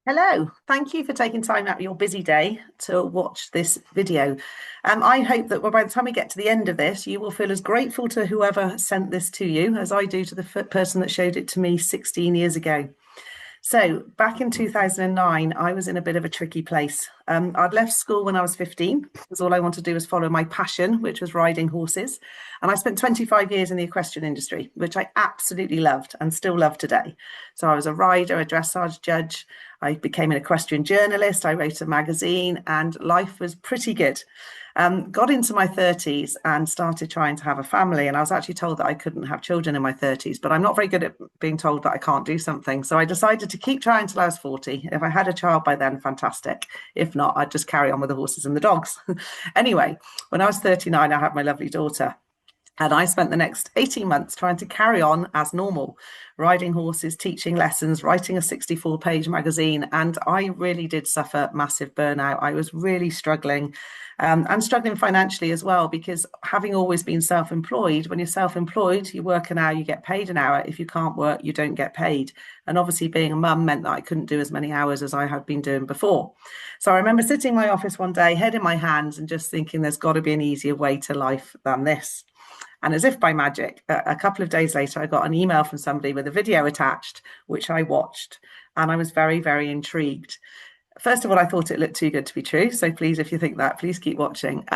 Hello, thank you for taking time out of your busy day to watch this video. I hope that by the time we get to the end of this, you will feel as grateful to whoever sent this to you as I do to the person that showed it to me 16 years ago. So back in 2009, I was in a bit of a tricky place. I'd left school when I was 15 because all I wanted to do was follow my passion, which was riding horses. And I spent 25 years in the equestrian industry, which I absolutely loved and still love today. So I was a rider, a dressage judge. I became an equestrian journalist. I wrote a magazine and life was pretty good. Got into my 30s and started trying to have a family. And I was actually told that I couldn't have children in my 30s, but I'm not very good at being told that I can't do something. So I decided to keep trying till I was 40. If I had a child by then, fantastic. If not, I'd just carry on with the horses and the dogs. Anyway, when I was 39, I had my lovely daughter. And I spent the next 18 months trying to carry on as normal, riding horses, teaching lessons, writing a 64-page magazine. And I really did suffer massive burnout. I was really struggling and struggling financially as well, because having always been self-employed, when you're self-employed, you work an hour, you get paid an hour. If you can't work, you don't get paid. And obviously being a mum meant that I couldn't do as many hours as I had been doing before. So I remember sitting in my office one day, head in my hands, and just thinking there's got to be an easier way to life than this. And as if by magic, a couple of days later, I got an email from somebody with a video attached, which I watched. And I was very, very intrigued. First of all, I thought it looked too good to be true. So please, if you think that, please keep watching.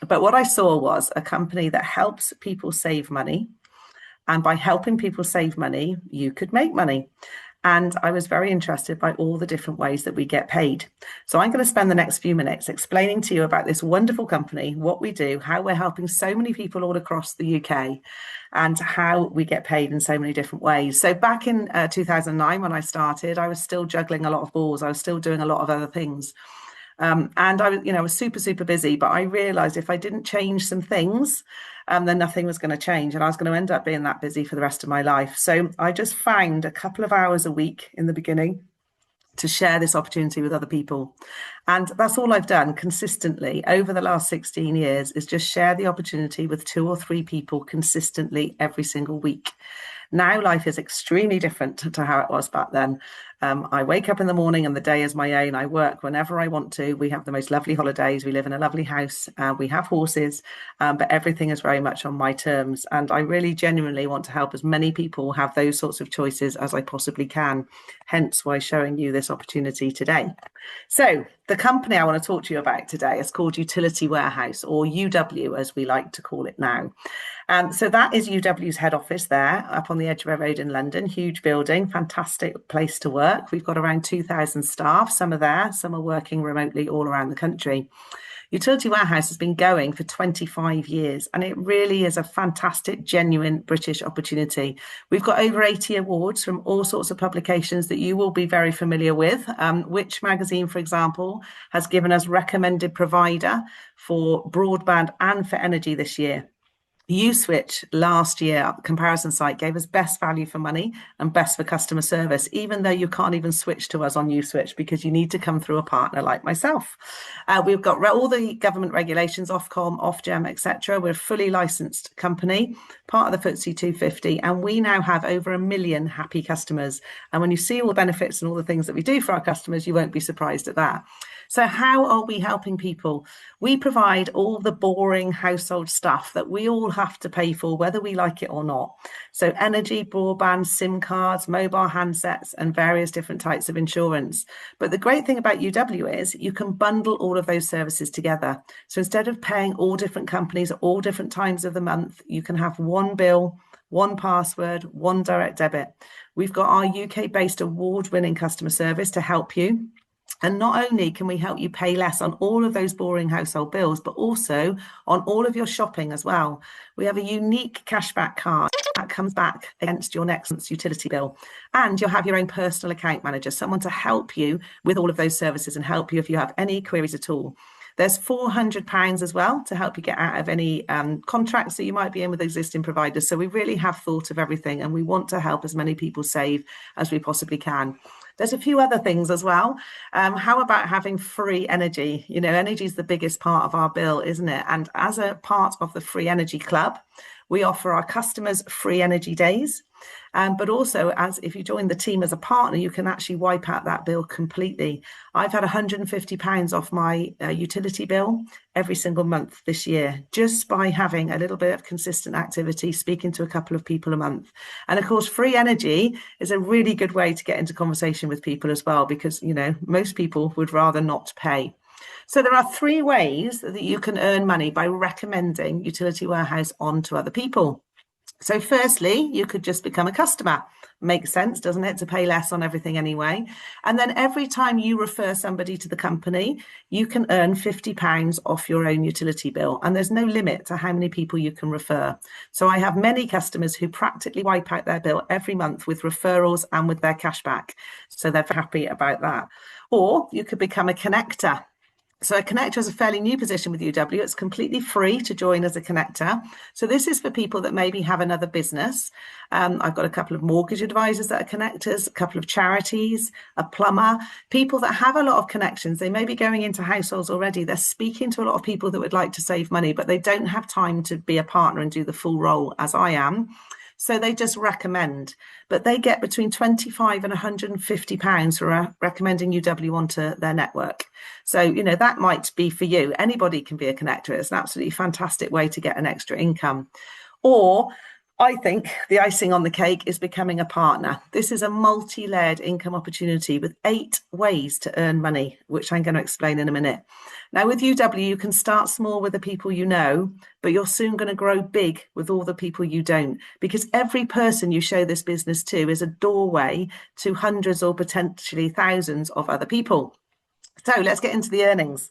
But what I saw was a company that helps people save money. And by helping people save money, you could make money. And I was very interested by all the different ways that we get paid. So I'm going to spend the next few minutes explaining to you about this wonderful company, what we do, how we're helping so many people all across the UK, and how we get paid in so many different ways. So back in 2009, when I started, I was still juggling a lot of balls. I was still doing a lot of other things. And I was super, super busy, but I realized if I didn't change some things, then nothing was going to change. And I was going to end up being that busy for the rest of my life. So I just found a couple of hours a week in the beginning to share this opportunity with other people. And that's all I've done consistently over the last 16 years, is just share the opportunity with 2 or 3 people consistently every single week. Now life is extremely different to how it was back then. I wake up in the morning and the day is my own. I work whenever I want to. We have the most lovely holidays. We live in a lovely house. We have horses, but everything is very much on my terms. And I really genuinely want to help as many people have those sorts of choices as I possibly can. Hence why showing you this opportunity today. So the company I want to talk to you about today is called Utility Warehouse, or UW as we like to call it now. So that is UW's head office there up on the Edgware Road in London. Huge building, fantastic place to work. We've got around 2,000 staff. Some are there, some are working remotely all around the country. Utility Warehouse has been going for 25 years, and it really is a fantastic, genuine British opportunity. We've got over 80 awards from all sorts of publications that you will be very familiar with. Which magazine, for example, has given us recommended provider for broadband and for energy this year. Uswitch last year, comparison site, gave us best value for money and best for customer service, even though you can't even switch to us on Uswitch because you need to come through a partner like myself. We've got all the government regulations, Ofcom, Ofgem, etc. We're a fully licensed company, part of the FTSE 250, and we now have over 1 million happy customers. And when you see all the benefits and all the things that we do for our customers, you won't be surprised at that. So how are we helping people? We provide all the boring household stuff that we all have to pay for, whether we like it or not. So energy, broadband, SIM cards, mobile handsets, and various different types of insurance. But the great thing about UW is you can bundle all of those services together. So instead of paying all different companies at all different times of the month, you can have one bill, one password, one direct debit. We've got our UK-based award-winning customer service to help you. And not only can we help you pay less on all of those boring household bills, but also on all of your shopping as well. We have a unique cashback card that comes back against your next month's utility bill. And you'll have your own personal account manager, someone to help you with all of those services and help you if you have any queries at all. There's £400 as well to help you get out of any contracts that you might be in with existing providers. So we really have thought of everything, and we want to help as many people save as we possibly can. There's a few other things as well. How about having free energy? Energy is the biggest part of our bill, isn't it? And as a part of the Free Energy Club, We offer our customers free energy days. But also, as if you join the team as a partner, you can actually wipe out that bill completely. I've had £150 off my utility bill every single month this year, just by having a little bit of consistent activity, speaking to a couple of people a month. And of course, free energy is a really good way to get into conversation with people as well, because, you know, most people would rather not pay. So there are 3 ways that you can earn money by recommending Utility Warehouse on to other people. So firstly, you could just become a customer. Makes sense, doesn't it, to pay less on everything anyway? And then every time you refer somebody to the company, you can earn £50 off your own utility bill. And there's no limit to how many people you can refer. So I have many customers who practically wipe out their bill every month with referrals and with their cashback. So they're happy about that. Or you could become a connector. So a connector is a fairly new position with UW. It's completely free to join as a connector. So this is for people that maybe have another business. I've got a couple of mortgage advisors that are connectors, a couple of charities, a plumber, people that have a lot of connections. They may be going into households already. They're speaking to a lot of people that would like to save money, but they don't have time to be a partner and do the full role as I am. So they just recommend, but they get between £25 and £150 for recommending UW onto their network. So, you know, that might be for you. Anybody can be a connector. It's an absolutely fantastic way to get an extra income. Or I think the icing on the cake is becoming a partner. This is a multi-layered income opportunity with 8 ways to earn money, which I'm going to explain in a minute. Now, with UW, you can start small with the people you know, but you're soon going to grow big with all the people you don't, because every person you show this business to is a doorway to hundreds or potentially thousands of other people. So let's get into the earnings.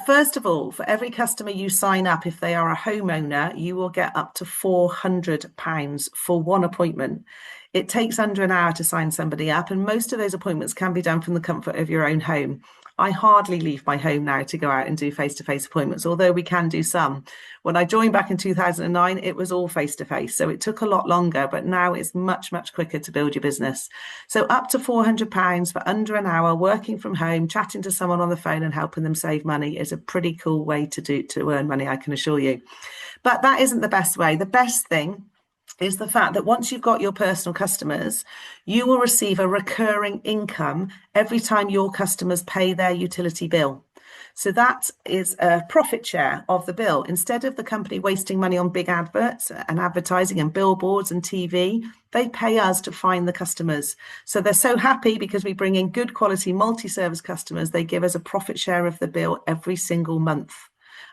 First of all, for every customer you sign up, if they are a homeowner, you will get up to £400 for one appointment. It takes under an hour to sign somebody up, and most of those appointments can be done from the comfort of your own home. I hardly leave my home now to go out and do face-to-face appointments, although we can do some. When I joined back in 2009, it was all face-to-face, so it took a lot longer, but now it's much, much quicker to build your business. So up to £400 for under an hour, working from home, chatting to someone on the phone and helping them save money is a pretty cool way to earn money, I can assure you. But that isn't the best way. The best thing is the fact that once you've got your personal customers, you will receive a recurring income every time your customers pay their utility bill. So that is a profit share of the bill. Instead of the company wasting money on big adverts and advertising and billboards and TV, they pay us to find the customers. So they're so happy because we bring in good quality multi-service customers. They give us a profit share of the bill every single month.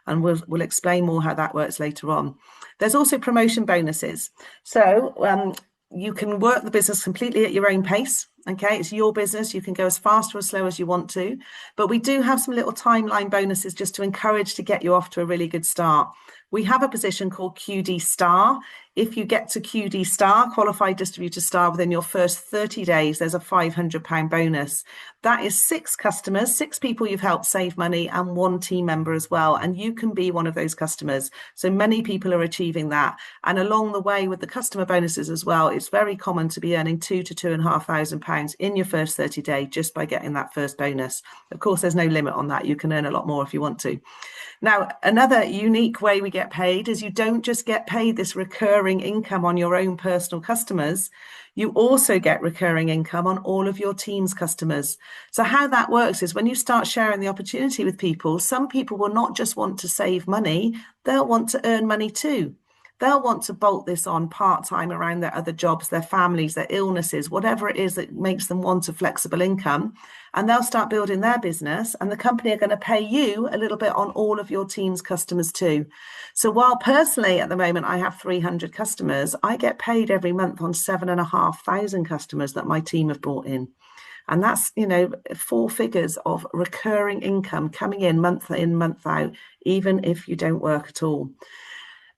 And we'll explain more how that works later on. There's also promotion bonuses. So you can work the business completely at your own pace. Okay, it's your business. You can go as fast or as slow as you want to. But we do have some little timeline bonuses just to encourage to get you off to a really good start. We have a position called QD Star. If you get to QD Star, Qualified Distributor Star, within your first 30 days, there's a £500 bonus. That is 6 customers, 6 people you've helped save money, and 1 team member as well. And you can be one of those customers. So many people are achieving that. And along the way with the customer bonuses as well, it's very common to be earning £2,000 to £2,500 in your first 30 days just by getting that first bonus. Of course, there's no limit on that. You can earn a lot more if you want to. Now, another unique way we get paid is you don't just get paid this recurring income on your own personal customers. You also get recurring income on all of your team's customers. So how that works is when you start sharing the opportunity with people, some people will not just want to save money, they'll want to earn money too. They'll want to bolt this on part-time around their other jobs, their families, their illnesses, whatever it is that makes them want a flexible income. And they'll start building their business, and the company are going to pay you a little bit on all of your team's customers too. So while personally at the moment I have 300 customers, I get paid every month on 7,500 customers that my team have brought in. And that's, 4 figures of recurring income coming in, month out, even if you don't work at all.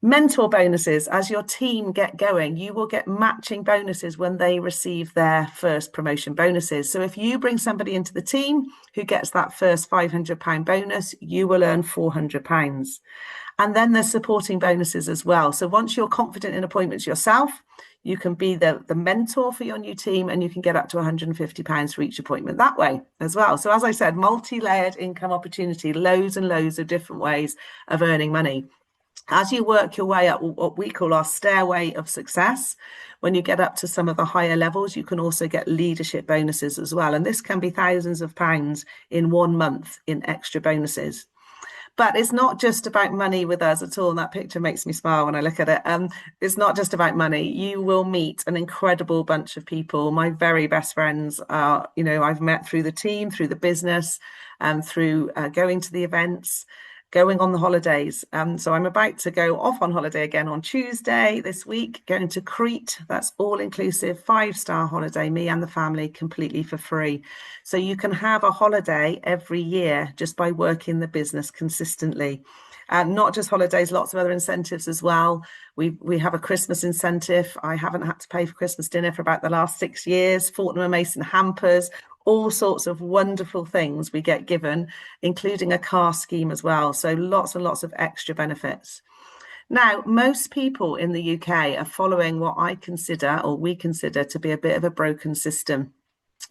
Mentor bonuses. As your team get going, you will get matching bonuses when they receive their first promotion bonuses. So if you bring somebody into the team who gets that first £500 bonus, you will earn £400. And then there's supporting bonuses as well. So once you're confident in appointments yourself, you can be the mentor for your new team, and you can get up to £150 for each appointment that way as well. So as I said, multi-layered income opportunity, loads and loads of different ways of earning money. As you work your way up what we call our stairway of success, when you get up to some of the higher levels, you can also get leadership bonuses as well. And this can be thousands of pounds in 1 month in extra bonuses. But it's not just about money with us at all. And that picture makes me smile when I look at it. It's not just about money. You will meet an incredible bunch of people. My very best friends are, I've met through the team, through the business, and through going to the events, going on the holidays. So I'm about to go off on holiday again on Tuesday this week, going to Crete. That's all inclusive, 5-star holiday, me and the family, completely for free. So you can have a holiday every year just by working the business consistently. Not just holidays, lots of other incentives as well. We have a Christmas incentive. I haven't had to pay for Christmas dinner for about the last 6 years. Fortnum & Mason hampers, all sorts of wonderful things we get given, including a car scheme as well. So lots and lots of extra benefits. Now, most people in the UK are following what I consider, or we consider, to be a bit of a broken system.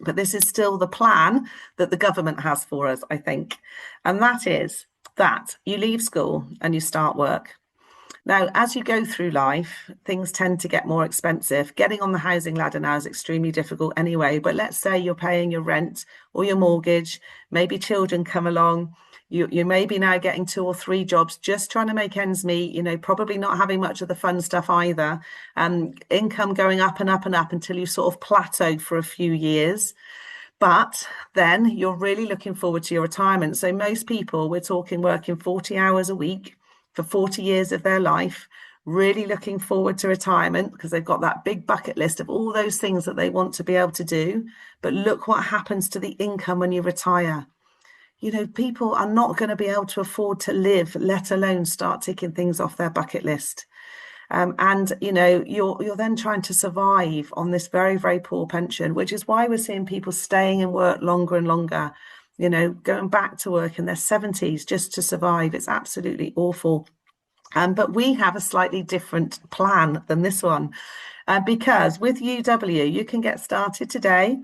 But this is still the plan that the government has for us, I think. And that is that you leave school and you start work. Now, as you go through life, things tend to get more expensive. Getting on the housing ladder now is extremely difficult anyway. But let's say you're paying your rent or your mortgage, maybe children come along. You may be now getting 2 or 3 jobs, just trying to make ends meet, probably not having much of the fun stuff either. Income going up and up and up until you sort of plateau for a few years. But then you're really looking forward to your retirement. So most people, we're talking working 40 hours a week for 40 years of their life, really looking forward to retirement because they've got that big bucket list of all those things that they want to be able to do. But look what happens to the income when you retire. People are not going to be able to afford to live, let alone start ticking things off their bucket list. You're then trying to survive on this very, very poor pension, which is why we're seeing people staying in work longer and longer, going back to work in their 70s just to survive. It's absolutely awful. But we have a slightly different plan than this one, because with UW, you can get started today.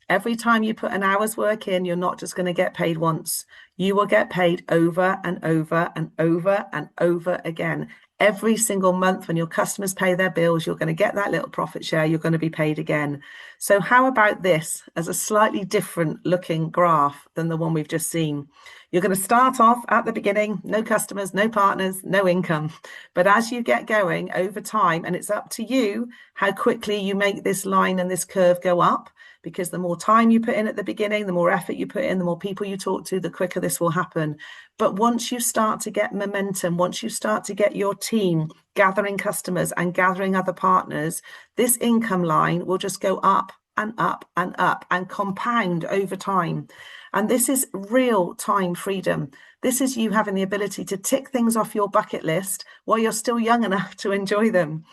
Every time you put an hour's work in, you're not just going to get paid once. You will get paid over and over and over and over again. Every single month when your customers pay their bills, you're going to get that little profit share. You're going to be paid again. So how about this as a slightly different looking graph than the one we've just seen? You're going to start off at the beginning, no customers, no partners, no income. But as you get going over time, and it's up to you how quickly you make this line and this curve go up, because the more time you put in at the beginning, the more effort you put in, the more people you talk to, the quicker this will happen. But once you start to get momentum, once you start to get your team gathering customers and gathering other partners, this income line will just go up and up and up and compound over time. And this is real time freedom. This is you having the ability to tick things off your bucket list while you're still young enough to enjoy them.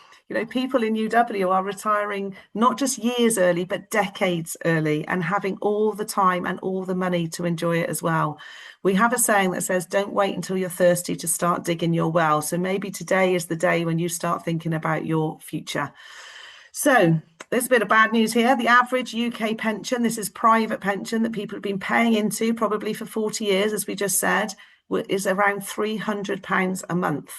People in UW are retiring not just years early, but decades early, and having all the time and all the money to enjoy it as well. We have a saying that says, don't wait until you're thirsty to start digging your well. So maybe today is the day when you start thinking about your future. So there's a bit of bad news here. The average UK pension, this is private pension that people have been paying into probably for 40 years, as we just said, is around £300 a month.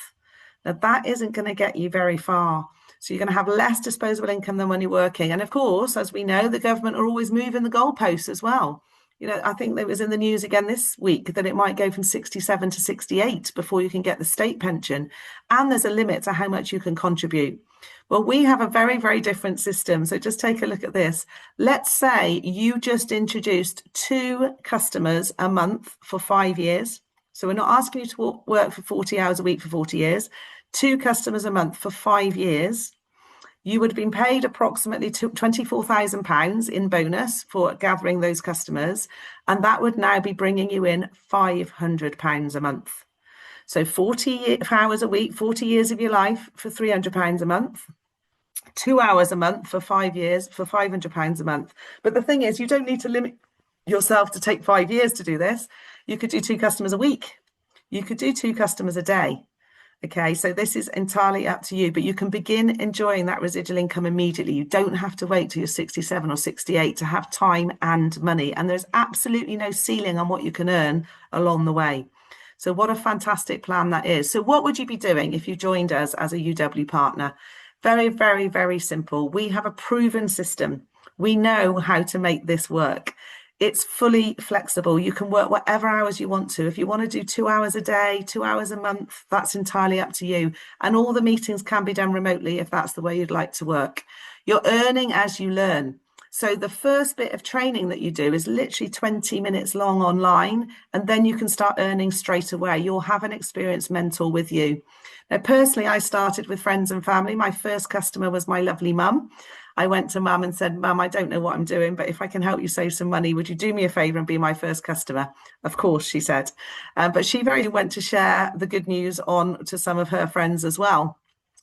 Now, that isn't going to get you very far. So you're going to have less disposable income than when you're working. And of course, as we know, the government are always moving the goalposts as well. I think it was in the news again this week that it might go from 67 to 68 before you can get the state pension. And there's a limit to how much you can contribute. Well, we have a very, very different system. So just take a look at this. Let's say you just introduced 2 customers a month for 5 years. So we're not asking you to work for 40 hours a week for 40 years. 2 customers a month for 5 years. You would have been paid approximately £24,000 in bonus for gathering those customers. And that would now be bringing you in £500 a month. So 40 hours a week, 40 years of your life for £300 a month. 2 hours a month for 5 years for £500 a month. But the thing is, you don't need to limit yourself to take 5 years to do this. You could do 2 customers a week. You could do 2 customers a day. Okay, so this is entirely up to you, but you can begin enjoying that residual income immediately. You don't have to wait till you're 67 or 68 to have time and money. And there's absolutely no ceiling on what you can earn along the way. So what a fantastic plan that is. So what would you be doing if you joined us as a UW partner? Very, very, very simple. We have a proven system. We know how to make this work. It's fully flexible. You can work whatever hours you want to. If you want to do 2 hours a day, 2 hours a month, that's entirely up to you. And all the meetings can be done remotely if that's the way you'd like to work. You're earning as you learn. So the first bit of training that you do is literally 20 minutes long online, and then you can start earning straight away. You'll have an experienced mentor with you. Now, personally, I started with friends and family. My first customer was my lovely mum. I went to mum and said, Mum, I don't know what I'm doing, but if I can help you save some money, would you do me a favour and be my first customer? Of course, she said. But she very went to share the good news on to some of her friends as well.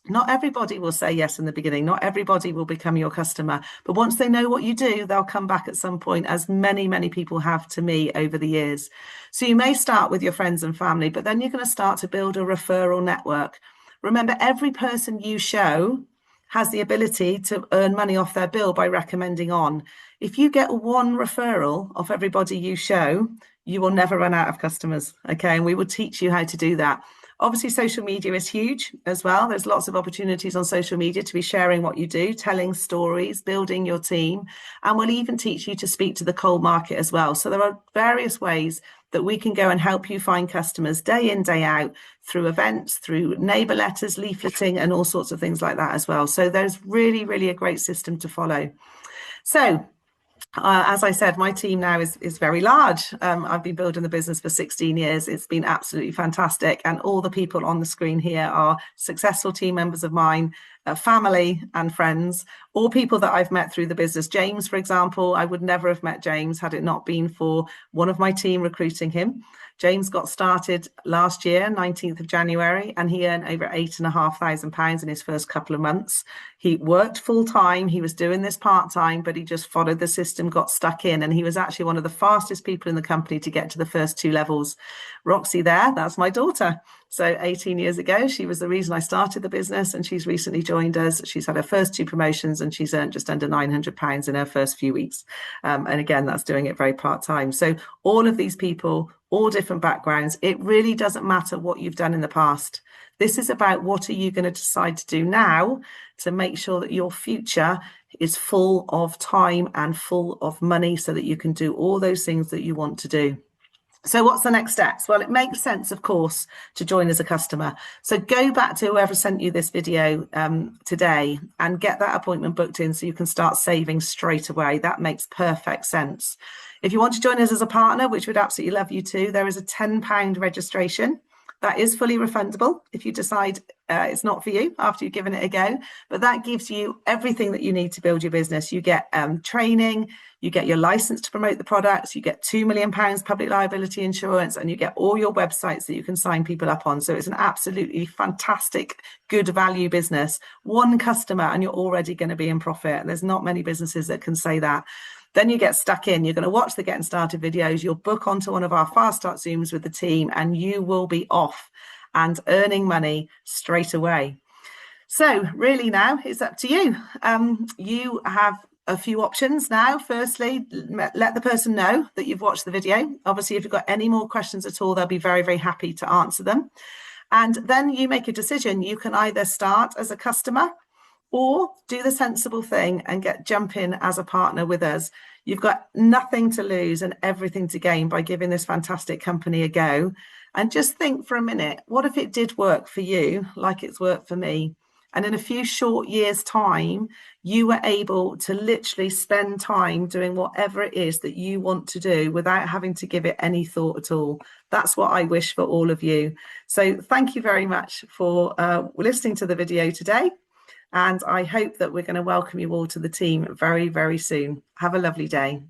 Not everybody will say yes in the beginning. Not everybody will become your customer. But once they know what you do, they'll come back at some point, as many, many people have to me over the years. So you may start with your friends and family, but then you're going to start to build a referral network. Remember, every person you show has the ability to earn money off their bill by recommending on. If you get one referral off everybody you show, you will never run out of customers. Okay, and we will teach you how to do that. Obviously, social media is huge as well. There's lots of opportunities on social media to be sharing what you do, telling stories, building your team, and we'll even teach you to speak to the cold market as well. So there are various ways that we can go and help you find customers day in, day out, through events, through neighbour letters, leafleting, and all sorts of things like that as well. So there's really, really a great system to follow. So as I said, my team now is very large. I've been building the business for 16 years. It's been absolutely fantastic. And all the people on the screen here are successful team members of mine, family and friends, or people that I've met through the business. James, for example, I would never have met James had it not been for one of my team recruiting him. James got started last year, 19th of January, and he earned over £8,500 in his first couple of months. He worked full time. He was doing this part time, but he just followed the system, got stuck in, and he was actually one of the fastest people in the company to get to the first 2 levels. Roxy there, that's my daughter. So 18 years ago, she was the reason I started the business, and she's recently joined us. She's had her first 2 promotions, and she's earned just under £900 in her first few weeks. And again, that's doing it very part-time. So all of these people, all different backgrounds, it really doesn't matter what you've done in the past. This is about what are you going to decide to do now to make sure that your future is full of time and full of money so that you can do all those things that you want to do. So what's the next steps? Well, it makes sense, of course, to join as a customer. So go back to whoever sent you this video today and get that appointment booked in so you can start saving straight away. That makes perfect sense. If you want to join us as a partner, which we'd absolutely love you to, there is a £10 registration. That is fully refundable if you decide it's not for you after you've given it a go. But that gives you everything that you need to build your business. You get training, you get your license to promote the products, you get £2 million public liability insurance, and you get all your websites that you can sign people up on. So it's an absolutely fantastic, good value business. One customer and you're already going to be in profit. There's not many businesses that can say that. Then you get stuck in, you're going to watch the Getting Started videos, you'll book onto one of our Fast Start Zooms with the team, and you will be off and earning money straight away. So really now it's up to you. You have a few options now. Firstly, let the person know that you've watched the video. Obviously, if you've got any more questions at all, they'll be very, very happy to answer them. And then you make a decision. You can either start as a customer or do the sensible thing and jump in as a partner with us. You've got nothing to lose and everything to gain by giving this fantastic company a go. And just think for a minute, what if it did work for you like it's worked for me? And in a few short years' time, you were able to literally spend time doing whatever it is that you want to do without having to give it any thought at all. That's what I wish for all of you. So thank you very much for listening to the video today. And I hope that we're going to welcome you all to the team very, very soon. Have a lovely day.